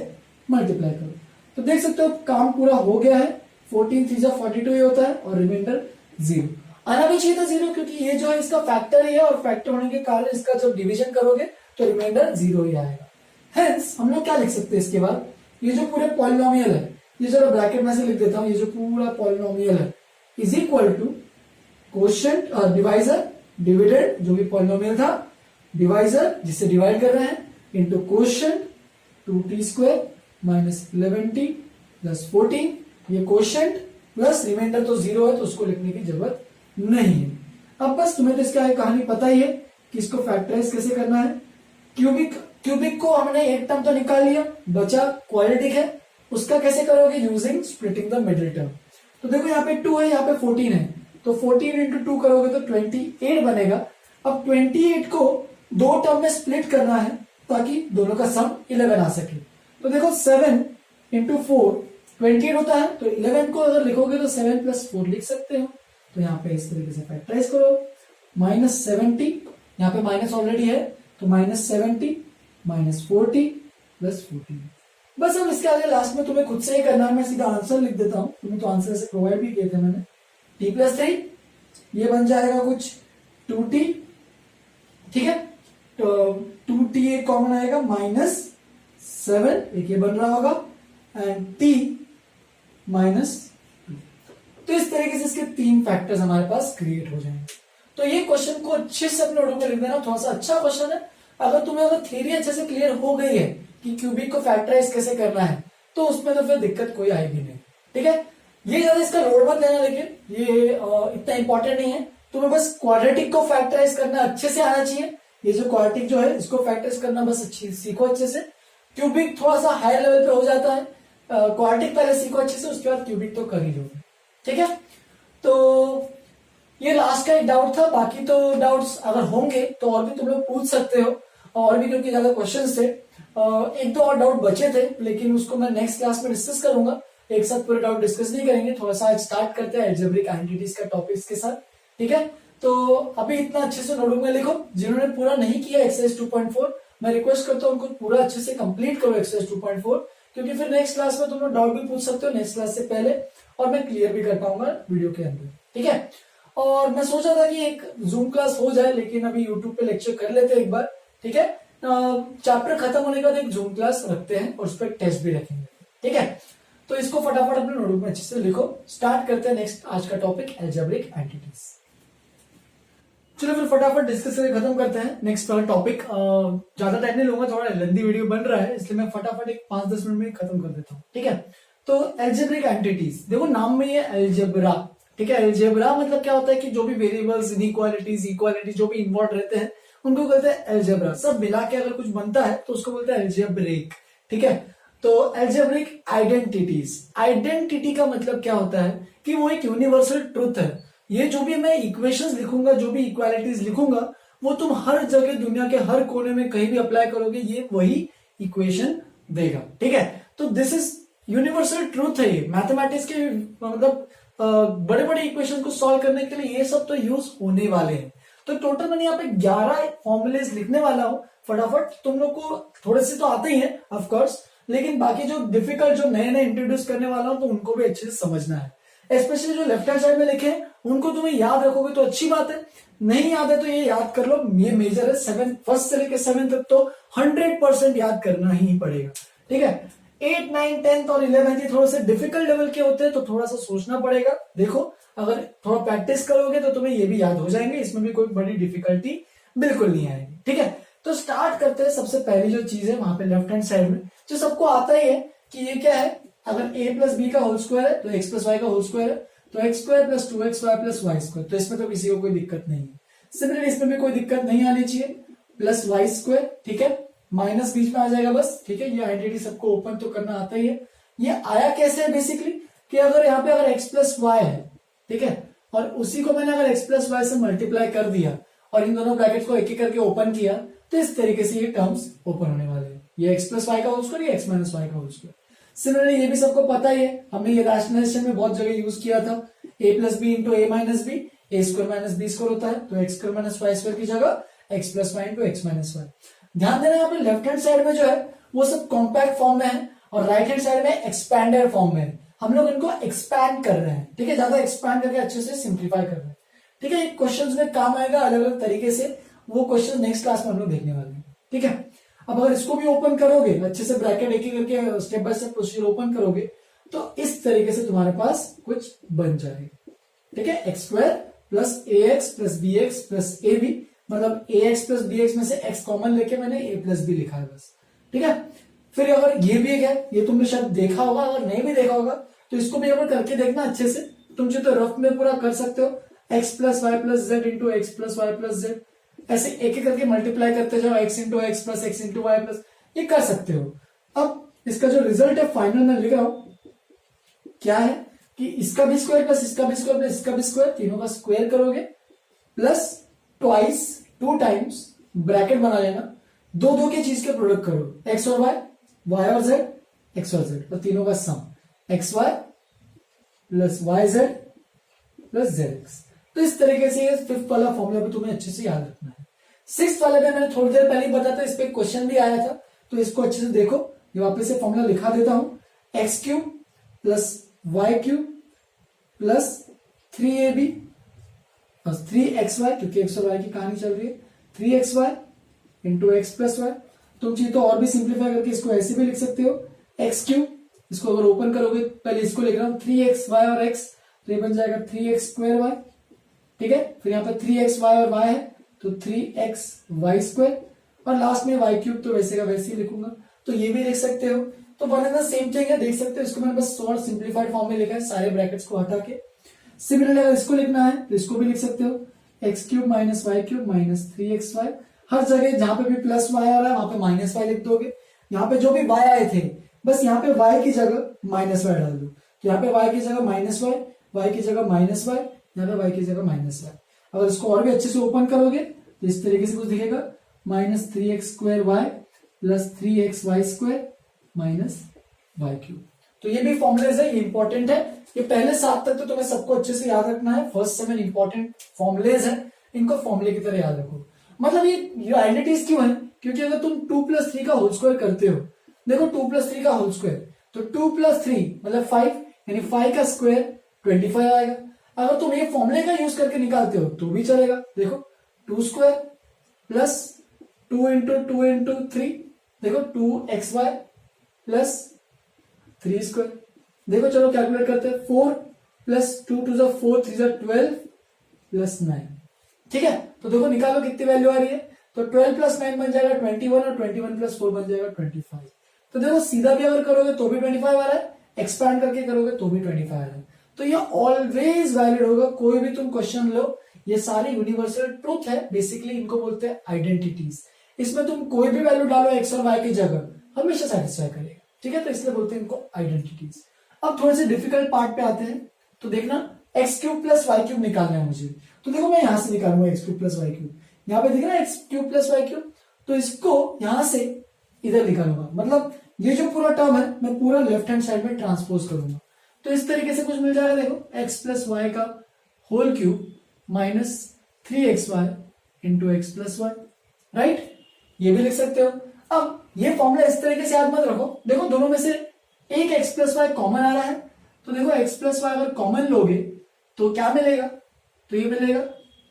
मल्टीप्लाई करो, तो देख सकते हो काम पूरा हो गया है, 14 3 जा 42 ही होता है और रिमाइंडर 0 आना भी चाहिए था 0, क्योंकि ये जो है इसका फैक्टर ही है और फैक्टर होने के कारण इसका जब डिवीजन करोगे तो रिमाइंडर 0 ही आएगा। हेंस हम लोग क्या लिख सकते हैं इसके बाद, ये जो पूरे पॉलिनोमियल है, ये जरा ब्रैकेट में से लिख देता हूं, ये जो पूरा पॉलिनोमियल है is equal to quotient divisor divided जो भी पॉलिनोमियल था, डिवाइजर जिससे डिवाइड कर रहे हैं, into quotient 2t² minus 11t plus 14, ये कोशेंट प्लस रिमाइंडर तो 0 है तो उसको लिखने की जरूरत नहीं है। अब बस तुम्हें तो इसका कहानी पता ही है कि इसको फैक्टराइज कैसे करना है। क्यूबिक को हमने एक टर्म तो निकाल लिया, बचा क्वाड्रेटिक है, उसका कैसे करोगे, using splitting the middle term. तो देखो यहाँ पे 2 है, यहाँ पे 14 है, तो 14 इंटू 2 करोगे तो 28 बनेगा। अब 28 को दो टर्म में स्प्लिट करना है ताकि दोनों का सम 11 आ सके। तो देखो 7 इंटू 4 28 होता है, तो 11 को अगर लिखोगे तो 7 प्लस 4 लिख सकते हो। तो यहाँ पे इस तरीके से फैक्टराइज करो, माइनस 70, यहाँ पे माइनस ऑलरेडी है तो माइनस 70 माइनस 40 प्लस 14। बस अब इसके आगे लास्ट में तुम्हें खुद से ही करना है, मैं सीधा आंसर लिख देता हूं, तुम्हें तो आंसर से प्रोवाइड भी किए थे मैंने। t प्लस 3 ये बन जाएगा कुछ 2t, ठीक है, तो 2t एक कॉमन आएगा, माइनस 7 एक ये बन रहा होगा, एंड t माइनस 2। तो इस तरीके से इसके 3 फैक्टर्स हमारे पास क्रिएट हो जाएंगे। तो ये क्वेश्चन को अच्छे से अपने नोट में लिख देना, थोड़ा सा अच्छा क्वेश्चन है। अगर थ्योरी अच्छे से क्लियर हो गई है कि क्यूबिक को फैक्टराइज कैसे करना है तो उसमें तो फिर दिक्कत कोई आएगी नहीं, ठीक है। ये ज्यादा इसका लोड मत लेना, लेकिन ये इतना इंपॉर्टेंट नहीं है, तुम्हें बस क्वाड्रेटिक को फैक्टराइज करना अच्छे से आना चाहिए। ये जो क्वाड्रेटिक जो है इसको फैक्टराइज करना बस अच्छी सीखो अच्छे से। क्यूबिक थोड़ा सा हायर लेवल पे हो जाता है, क्वाड्रेटिक पहले सीखो अच्छे से, उसके बाद क्यूबिक तो कर ही लोगे, ठीक है। तो ये लास्ट का एक डाउट था, बाकी तो डाउट्स अगर होंगे तो और भी तुम लोग पूछ सकते हो, और भी क्योंकि ज्यादा क्वेश्चंस थे, एक दो और डाउट बचे थे लेकिन उसको मैं नेक्स्ट क्लास में डिस्कस करूंगा। एक साथ पूरे डाउट डिस्कस नहीं करेंगे, थोड़ा सा स्टार्ट करते हैं अलजेब्रिक आइडेंटिटीज का टॉपिक्स के साथ, ठीक है। तो अभी इतना अच्छे से नोटबुक में लिखो। जिन्होंने पूरा नहीं किया एक्सरसाइज 2.4, मैं रिक्वेस्ट करता हूँ उनको पूरा अच्छे से कंप्लीट करो एक्सरसाइज 2.4, क्योंकि फिर नेक्स्ट क्लास में तुम लोग डाउट भी पूछ सकते हो नेक्स्ट क्लास से पहले, और मैं क्लियर भी कर पाऊंगा वीडियो के अंदर, ठीक है। और मैं सोचा था कि एक जूम क्लास हो जाए, लेकिन अभी यूट्यूब पे लेक्चर कर लेते हैं एक बार, ठीक है। चैप्टर खत्म होने के बाद एक जूम क्लास रखते हैं और उस पर टेस्ट भी रखेंगे, ठीक है। तो इसको फटाफट अपने नोटबुक में अच्छे से लिखो। स्टार्ट करते हैं नेक्स्ट आज का टॉपिक अलजेब्रिक एंटिटीज। चलो फिर फटाफट डिस्कस करके खत्म करते हैं नेक्स्ट वाला टॉपिक। ज्यादा टाइम नहीं लूंगा, थोड़ा लेंथी वीडियो बन रहा है इसलिए मैं फटाफट एक 5-10 मिनट में खत्म कर देता हूँ, ठीक है। तो अलजेब्रिक एंटिटीज, देखो नाम में ये अलजेब्रा, ठीक है। अलजेब्रा मतलब क्या होता है कि जो भी वेरिएबल्स, इनइक्वालिटीज, इक्वालिटी जो भी इन्वॉल्व रहते हैं उनको बोलते हैं अलजेब्रा। सब मिला के अगर कुछ बनता है तो उसको बोलते हैं अलजेब्रिक, ठीक है। तो अलजेब्रिक आइडेंटिटीज, आइडेंटिटी का मतलब क्या होता है कि वो एक यूनिवर्सल ट्रुथ है। ये जो भी मैं इक्वेशंस लिखूंगा, जो भी इक्वालिटीज लिखूंगा, वो तुम हर जगह दुनिया के हर कोने में कहीं भी अप्लाई करोगे, ये वही इक्वेशन देगा, ठीक है। तो दिस इज यूनिवर्सल ट्रूथ है। ये मैथमेटिक्स के मतलब बड़े बड़े इक्वेशन को सॉल्व करने के लिए ये सब तो यूज होने वाले हैं। तो टोटल मैंने यहाँ पे 11 फॉर्मुलेज लिखने वाला हूं फटाफट। तुम लोग को थोड़े से तो आते ही हैं ऑफ कोर्स, लेकिन बाकी जो डिफिकल्ट, जो नए नए इंट्रोड्यूस करने वाला हूं तो उनको भी अच्छे से समझना है। स्पेशली जो लेफ्ट हैंड साइड में लिखे हैं उनको तुम्हें याद रखोगे तो अच्छी बात है, नहीं याद है तो ये याद कर लो, ये मेजर है। फर्स्ट से लेकर 7 तक तो 100% याद करना ही पड़ेगा, ठीक है। 8, 9, 10 और 11 थोड़े से डिफिकल्ट लेवल के होते हैं तो थोड़ा सा सोचना पड़ेगा। देखो अगर थोड़ा प्रैक्टिस करोगे तो तुम्हें ये भी याद हो जाएंगे, इसमें भी कोई बड़ी डिफिकल्टी बिल्कुल नहीं आएगी, ठीक है। तो स्टार्ट करते हैं। सबसे पहली जो चीज है वहां पे लेफ्ट हैंड साइड में जो सबको आता ही है कि ये क्या है, अगर a प्लस बी का होल स्क्वायर है तो x प्लस वाई का होल स्क्वायर है, तो x square plus 2xy plus Y square. तो इसमें तो किसी को कोई दिक्कत नहीं है। सिमिलरली इसमें भी कोई दिक्कत नहीं आनी चाहिए, प्लस वाई स्क्वायर, ठीक है, माइनस बीच में आ जाएगा बस, ठीक है। ये आइडेंटिटी सबको ओपन तो करना आता ही है। ये आया कैसे है बेसिकली कि अगर यहाँ पे अगर x प्लस वाई है, ठीक है, और उसी को मैंने अगर x प्लस वाई से मल्टीप्लाई कर दिया और इन दोनों ब्रैकेट्स को एक एक करके ओपन किया तो इस तरीके से ये टर्म्स ओपन होने वाले हैं। ये x प्लस वाई का होल स्क्वायर, ये x माइनस वाई का होल स्क्वायर। सिमिलरली ये भी सबको पता ही है, हमने ये रैशनलाइजेशन में बहुत जगह यूज किया था। a plus B into A minus B, A square minus B square होता है, तो X square minus Y square की जगह X plus Y into X minus Y. ध्यान देना यहाँ पे लेफ्ट हैंड साइड में जो है वो सब कॉम्पैक्ट फॉर्म में है और राइट हैंड साइड में एक्सपैंडेड फॉर्म में है। हम लोग इनको एक्सपैंड कर रहे हैं, ठीक है, ज्यादा एक्सपैंड करके अच्छे से सिंप्लीफाई कर रहे हैं, ठीक है। क्वेश्चंस में काम आएगा अलग अलग तरीके से, वो क्वेश्चन नेक्स्ट क्लास में हम लोग देखने वाले हैं, ठीक है। अब अगर इसको भी ओपन करोगे, अच्छे से ब्रैकेट एक एक करके step by step procedure open करोगे, तो इस तरीके से तुम्हारे पास कुछ बन जाएगा। ठीक है, X square plus A X plus B x plus A B, मतलब A X plus B X में से एक्स कॉमन लेके मैंने ए प्लस बी लिखा है बस। ठीक है, फिर अगर ये भी एक है, ये तुमने शायद देखा होगा, अगर नहीं भी देखा होगा तो इसको भी अगर करके देखना अच्छे से, तुम जो तो रफ में पूरा कर सकते हो, X plus Y plus Z into X plus Y plus Z, ऐसे एक एक करके मल्टीप्लाई करते जाओ, X into X plus X into Y plus, ये कर सकते हो। अब इसका जो रिजल्ट है फाइनल में लिख रहा हूं, क्या है कि इसका भी स्क्वायर प्लस इसका भी स्क्वायर प्लस इसका भी स्क्वायर, तीनों का स्क्वायर करोगे प्लस ट्वाइस 2 टाइम्स ब्रैकेट बना लेना, दो दो की चीज के प्रोडक्ट करो, एक्स और वाई, वाई और जेड, एक्स और जेड, और तीनों का sum x y plus y z plus z x. तो इस तरीके से ये फिफ्थ वाला फॉर्मूला भी तुम्हें अच्छे से याद रखना है। सिक्स वाले में मैंने थोड़ी देर पहले बताया था, इस पे क्वेश्चन भी आया था, तो इसको अच्छे से देखो, ये वापस से फॉर्मूला लिखा देता हूं, X cube plus Y cube plus 3ab plus 3xy, क्योंकि एक्स और वाई की कहानी चल रही है, 3xy into X plus Y. तुम चाहिए तो और भी सिंप्लीफाई करके इसको ऐसे भी लिख सकते हो, एक्स क्यूब, इसको अगर ओपन करोगे, पहले इसको लिख रहा हूं 3xy और x, तो ये बन जाएगा 3x स्क्वायर वाई। ठीक है, फिर यहाँ पर 3xy और y है तो 3xy स्क्वायर, और लास्ट में y क्यूब, तो वैसे का वैसे ही लिखूंगा, तो ये भी लिख सकते हो। तो बनना सेम थिंग है, देख सकते हो, इसको मैंने बस शॉर्ट सिंप्लीफाइड फॉर्म में लिखा है, सारे ब्रैकेट्स को हटा के। सिमिलरली अगर इसको लिखना है तो इसको भी लिख सकते हो, X cube minus Y cube minus 3xy, हर जगह जहां पे भी प्लस वाई आ रहा है वहां पे माइनस वाई लिख दोगे, यहाँ पे जो भी वाई आए थे बस यहाँ पे वाई की जगह माइनस वाई डाल दो, तो यहाँ पे वाई की जगह माइनस वाई की जगह माइनस वाई, यहाँ पे वाई की जगह माइनस वाई। अगर इसको और भी अच्छे से ओपन करोगे तो इस तरीके से कुछ दिखेगा, minus 3x square Y plus 3xy square minus Y cube. तो ये भी फॉर्मुलेज है, ये इंपॉर्टेंट है, ये पहले 7 तक तो तुम्हें सबको अच्छे से याद रखना है, फर्स्ट 7 इंपॉर्टेंट फॉर्मुलेज है, इनको फॉर्मुले की तरह याद रखो। मतलब ये आइडेंटिटीज क्यों है, क्योंकि अगर तुम 2 + 3 का होल स्क्वायर करते हो, देखो 2 + 3 का होल स्क्वायर, तो 2 + 3 मतलब 5, यानी 5 का स्क्वायर 25 आएगा। अगर तुम ये फॉर्मूले का यूज करके निकालते हो तो भी चलेगा, देखो 2 स्क्वायर प्लस 2 इंटू 2 इंटू 3, देखो 2xy प्लस 3 स्क्वायर, देखो चलो कैलकुलेट करते हैं, 4 प्लस 2 2 = 4 3 = 12 प्लस 9। ठीक है, तो देखो निकालो कितनी वैल्यू आ रही है, तो 12 प्लस 9 बन जाएगा 21, और 21 प्लस 4 बन जाएगा 25। तो देखो सीधा भी अगर करोगे तो भी 25 आ रहा है, एक्सपैंड करके करोगे तो भी 25 आ रहा है, तो ये ऑलवेज वैलिड होगा, कोई भी तुम क्वेश्चन लो, ये सारे यूनिवर्सल ट्रूथ है, बेसिकली इनको बोलते हैं आइडेंटिटीज। इसमें तुम कोई भी वैल्यू डालो एक्स और वाई की जगह, हमेशा सेटिस्फाई करेगा। ठीक है, तो इसलिए बोलते हैं इनको आइडेंटिटीज। अब थोड़े से डिफिकल्ट पार्ट पे आते हैं, तो देखना X cube plus Y cube निकालना है मुझे, तो देखो मैं यहां से निकालूंगा X cube plus Y cube, यहाँ पे दिख रहा है X cube plus Y cube, तो इसको यहां से इधर निकालूंगा, मतलब ये जो पूरा टर्म है मैं पूरा लेफ्ट हैंड साइड में ट्रांसपोज करूंगा, तो इस तरीके से कुछ मिल जाएगा, देखो एक्स प्लस वाई का whole cube minus 3xy into X plus Y, right, ये भी लिख सकते हो। अब ये फॉर्मूला इस तरीके से याद मत रखो, देखो दोनों में से एक एक्स प्लस वाई कॉमन आ रहा है, तो देखो एक्स प्लस वाई अगर कॉमन लोगे तो क्या मिलेगा, तो ये मिलेगा,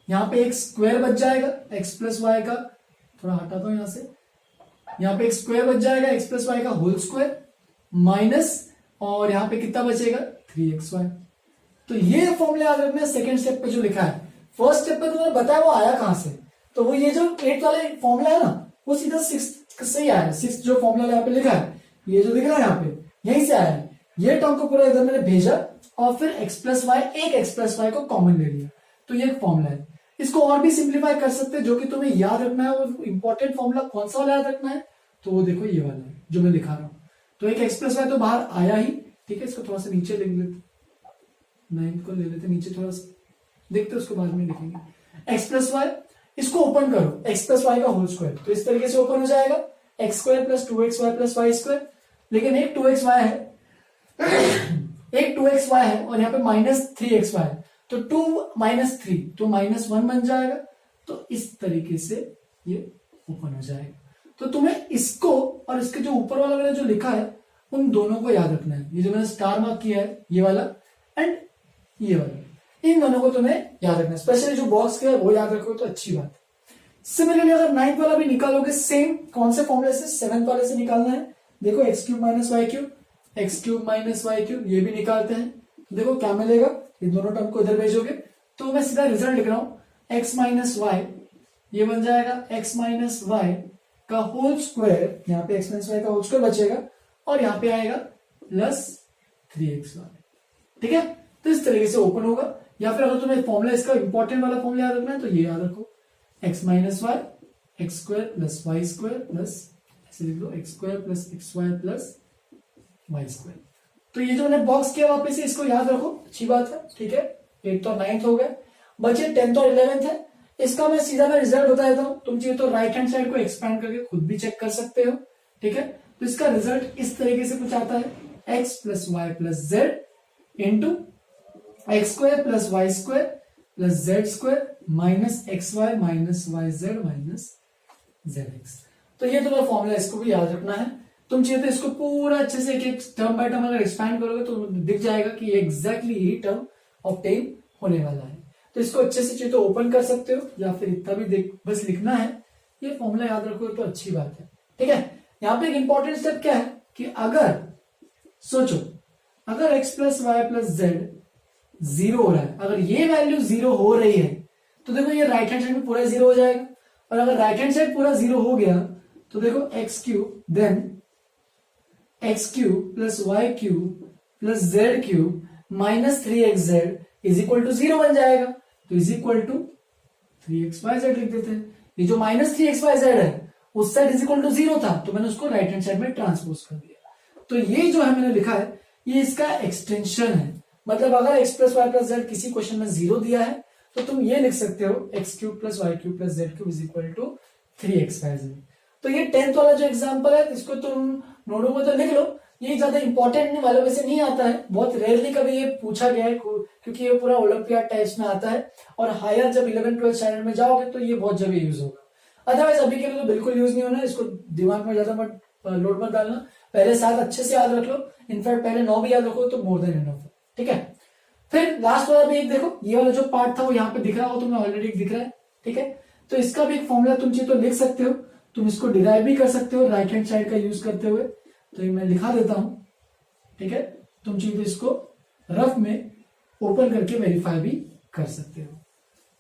यहाँ पे एक स्क्वायर बच जाएगा एक्स प्लस वाई का, थोड़ा हटाता हूं यहां से, यहाँ पे एक स्क्वायर बच जाएगा एक्स प्लस वाई का होल स्क्वायर माइनस, और यहाँ पे कितना बचेगा 3xy। तो ये फॉर्मूला याद रखना है सेकंड स्टेप पे जो लिखा है, फर्स्ट स्टेप पे तुमने बताया वो आया कहां से, तो वो ये जो 8 वाला फॉर्मूला है ना, वो सीधा 6 से ही आया है, 6 जो फॉर्मूला यहाँ पे लिखा है, ये जो दिख रहा है यहाँ पे यहीं से आया है, ये टर्म को पूरा इधर मैंने भेजा और फिर एक्स प्लस वाई, एक एक्स प्लस वाई को कॉमन ले लिया, तो ये एक फॉर्मूला है। इसको और भी सिंप्लीफाई कर सकते हैं, जो कि तुम्हें याद रखना है, वो इंपॉर्टेंट फॉर्मूला कौन सा वाला याद रखना है, तो वो देखो ये वाला है जो मैं दिखा रहा हूं, तो एक एक्स प्लस वाई तो बाहर आया ही, ठीक है, इसको थोड़ा सा नीचे लिख लेते, 9 को ले लेते नीचे थोड़ा सा, देखते उसको बाद में लिखेंगे। एक्स प्लस वाई, इसको ओपन करो, एक्स प्लस वाई का होल स्क्वायर, तो इस तरीके से ओपन हो जाएगा, X square plus 2xy plus Y square, लेकिन एक 2xy है एक 2xy है और यहाँ पे माइनस 3xy है, तो 2 माइनस 3 तो -1 बन जाएगा, तो इस तरीके से ये ओपन हो जाएगा। तो तुम्हें इसको और इसके जो ऊपर वाला मैंने जो लिखा है उन दोनों को याद रखना है, ये जो मैंने स्टार मार्क किया है ये वाला एंड ये वाला, इन दोनों को तुम्हें याद रखना है, स्पेशली जो बॉक्स किया है वो याद रखो तो अच्छी बात है। सिमिलरली अगर 9th वाला भी निकालोगे सेम, कौन से फॉर्मूले से, 7th वाले से निकालना है। देखो X cube minus Y cube, X cube minus Y cube, ये भी निकालते हैं। देखो क्या मिलेगा, इन दोनों टर्म को इधर भेजोगे तो मैं सीधा रिजल्ट लिख रहा हूं, एक्स माइनस वाई, ये बन जाएगा एक्स माइनस वाई का होल स्क्वायर, यहाँ पे एक्स माइनस वाई का होल स्क्वायर बचेगा और यहाँ पे आएगा प्लस 3xy। ठीक है, तो इस तरीके से ओपन होगा। या फिर अगर तुम्हें फॉर्मूला इसका इंपॉर्टेंट वाला फॉर्मूला याद रखना है तो ये याद रखो, x minus y x square plus Y square plus, ऐसे लिख लो, x square plus x y plus Y square. तो ये जो मैंने बॉक्स किया वापस से इसको याद रखो, अच्छी बात है। ठीक है, 8th और 9th हो गए, बचे 10th और 11th है। इसका मैं सीधा रिजल्ट बता देता हूं, तुम चाहिए तो राइट हैंड साइड को एक्सपैंड करके खुद भी चेक कर सकते हो। ठीक है, तो इसका रिजल्ट इस तरीके से कुछ आता है, X plus Y plus Z into X square plus Y square plus Z square minus X Y minus Y Z minus Z x. तो ये तुम्हारा फॉर्मूला, इसको भी याद रखना है। तुम चाहिए तो इसको पूरा अच्छे से एक टर्म बाय टर्म अगर एक्सपैंड करोगे तो दिख जाएगा कि ये एग्जैक्टली यही टर्म ऑब्टेन होने वाला है। तो इसको अच्छे से चाहिए तो ओपन कर सकते हो या फिर इतना भी देख, बस लिखना है, ये फॉर्मूला याद रखो तो अच्छी बात है। ठीक है, यहाँ पे एक इंपॉर्टेंट स्टेप क्या है कि अगर सोचो, अगर X plus Y plus Z 0 हो रहा है, अगर ये वैल्यू 0 हो रही है तो देखो ये राइट हैंड साइड में पूरा 0 हो जाएगा। और अगर राइट हैंड साइड पूरा 0 हो गया तो देखो X cube then X cube plus Y cube plus Z cube minus 3xz is equal to 0 बन जाएगा। तो इज इक्वल टू 3xyz लिख देते हैं। ये जो माइनस 3xyz है उस साइड इज इक्वल टू 0 था तो मैंने उसको राइट हैंड साइड में ट्रांसपोज कर दिया। तो ये जो है मैंने लिखा है ये इसका एक्सटेंशन है। मतलब अगर x plus Y plus Z किसी क्वेश्चन में 0 दिया है तो तुम ये लिख सकते हो X cube plus Y cube plus Z cube is equal to 3xyz। तो ये 10th वाला जो एग्जांपल है इसको तुम नोटबुक में तो लिख लो, ये ज्यादा इंपॉर्टेंट वालों में से नहीं आता है, बहुत रेयरली कभी ये पूछा गया है क्योंकि ये पूरा ओलंपियाड टाइप्स में आता है। और हायर जब 11th-12th स्टैंडर्ड में जाओगे तो ये बहुत जगह यूज होगा। अदरवाइज अभी के लिए तो बिल्कुल यूज नहीं होना, इसको दिमाग में ज्यादा मत लोड मत डालना। पहले 7 अच्छे से याद रख लो, इनफैक्ट पहले 9 भी याद रखो तो मोर देन इनफ है। ठीक है, फिर लास्ट वाला भी एक देखो, ये वाला जो पार्ट था वो यहाँ पे दिख रहा हो, तुम्हें ऑलरेडी दिख रहा है। ठीक है, तो इसका भी एक फॉर्मूला तुम चाहिए तो लिख सकते हो, तुम इसको डिराइव भी कर सकते हो राइट हैंड साइड का यूज करते हुए। तो ये मैं लिखा देता हूं। ठीक है, तुम चाहिए तो इसको रफ में ओपन करके वेरीफाई भी कर सकते हो।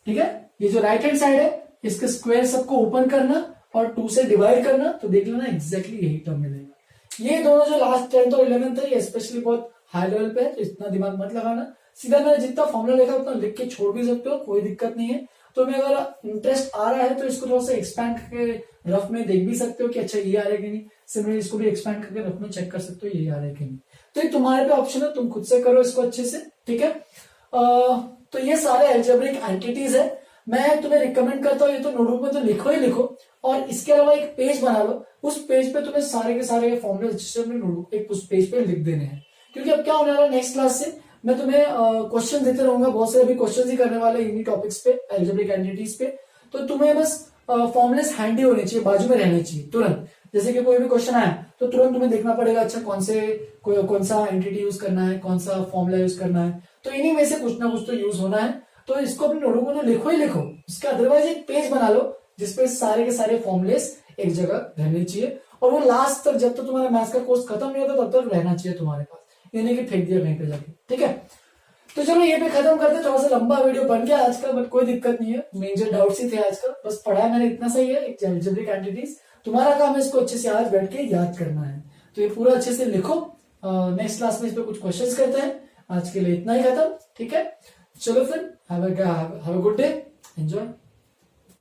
ठीक है, ये जो राइट हैंड साइड है इसके स्क्वायर सबको ओपन करना और 2 से डिवाइड करना, तो देख लेना एग्जैक्टली यही टर्म मिलेगा। ये दोनों जो लास्ट 10th और 11th है ये स्पेशली बहुत हाई लेवल पे है तो इतना दिमाग मत लगाना। सीधा मैंने जितना फॉर्मूला लिखा उतना लिख के छोड़ भी सकते हो, कोई दिक्कत नहीं है। तो मैं अगर इंटरेस्ट आ रहा है तो इसको थोड़ा सा एक्सपैंड करके रफ में देख भी सकते हो कि अच्छा ये आ रहा है कि नहीं। सिमिलरली इसको भी एक्सपैंड करके रफ में चेक कर सकते हो ये आ रहा है कि नहीं। तो ये तुम्हारे पे ऑप्शन है, तुम खुद से करो इसको अच्छे से। ठीक है, तो ये सारे अलजेब्रिक एंटिटीज है। मैं तुम्हें रिकमेंड करता हूँ ये तो नोटबुक में तो लिखो ही लिखो, और इसके अलावा एक पेज बना लो, उस पेज पे तुम्हें सारे के सारे फॉर्मूले अच्छे से अपने नोटबुक एक उस पेज पे लिख देने हैं। क्योंकि अब क्या होने वाला है, नेक्स्ट क्लास से मैं तुम्हें क्वेश्चन देते रहूंगा, बहुत सारे अभी क्वेश्चन ही करने वाले इन्हीं टॉपिक्स पे, अलजेब्रिक एंटिटीज पे। तो तुम्हें बस फॉर्मुलेस हैंडी होने चाहिए, बाजू में रहने चाहिए तुरंत। जैसे कि कोई भी क्वेश्चन आया तो तुरंत तुम्हें देखना पड़ेगा अच्छा कौन सा एंटिटी यूज करना है, कौन सा फॉर्मूला यूज करना है। तो इन्हीं में से कुछ ना कुछ तो यूज होना है। तो इसको अपने नोटबुक में तो लिखो ही लिखो, इसका अदरवाइज एक पेज बना लो जिसपे सारे के सारे फॉर्मुलेस एक जगह रहने चाहिए। और वो लास्ट तक जब तक तुम्हारा मैथ्स का कोर्स खत्म नहीं होता तब तक रहना चाहिए तुम्हारे पास, ये नहीं कि फेंक दिया कहीं पे जाके। ठीक है, तो चलो ये पे खत्म करते, थोड़ा सा लंबा वीडियो बन गया आज का, बट कोई दिक्कत नहीं है। मेजर डाउट्स ही थे आज का, बस पढ़ाया मैंने इतना सही है, एक अलजेब्रिक एंटिटीज। तुम्हारा काम है इसको अच्छे से आज बैठ के याद करना है। तो ये पूरा अच्छे से लिखो, नेक्स्ट क्लास में इस पे कुछ क्वेश्चंस करते हैं। आज के लिए इतना ही खत्म। ठीक है, चलो फिर have a good day, enjoy.